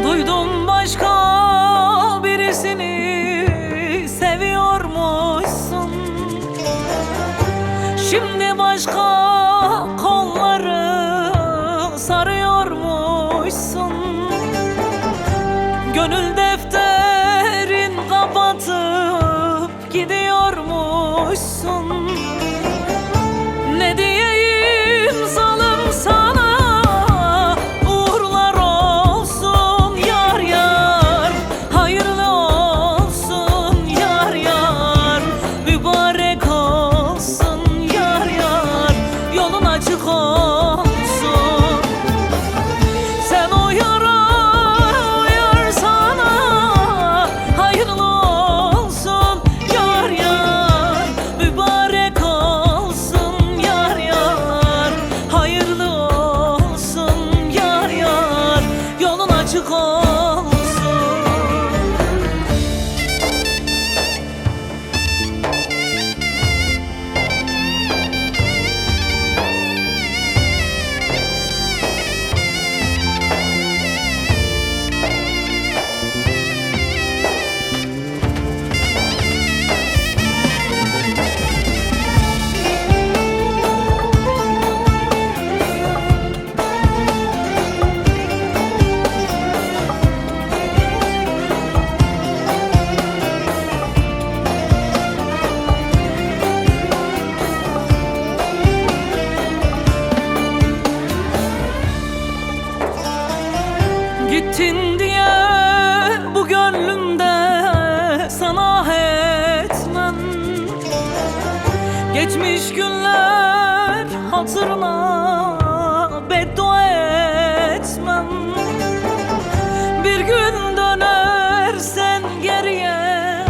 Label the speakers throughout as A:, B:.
A: Duydum başka birisini seviyormuşsun. Şimdi başka kolları sarıyormuşsun. Gönül defterin kapatıp gidiyormuşsun. Ne diyeyim zalim sana, uğurlar olsun yar yar, hayırlı olsun yar yar, mübarek olsun yar yar, yolun açık olsun. Sen uyara uyar sana, hayırlı olsun yar yar, mübarek olsun yar yar, hayırlı olsun yar yar, yolun açık olsun. Gittin diye bu gönlümde sana etmem. Geçmiş günler hatırına beddua etmem. Bir gün dönersen geriye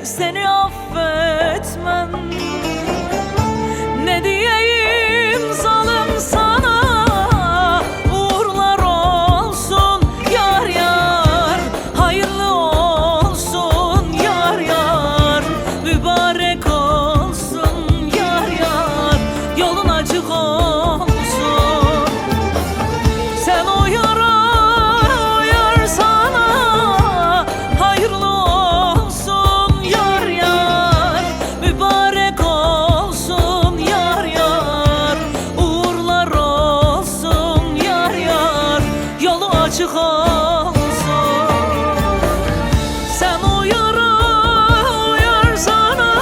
A: seni affetmem. Ne diyeyim zalim sana, uğurlar olsun yar yar, hayırlı olsun yar yar, mübarek olsun yar yar, yolun açık olsun. Sen uyara uyar sana, hayırlı olsun yar yar, mübarek olsun yar yar, uğurlar olsun yar yar, yolu açık olsun. Sen uyara uyar sana,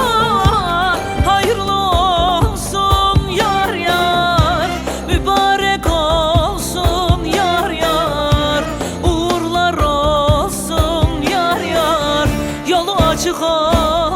A: hayırlı olsun yar yar, mübarek olsun yar yar, uğurlar olsun yar yar, yolu açık olsun.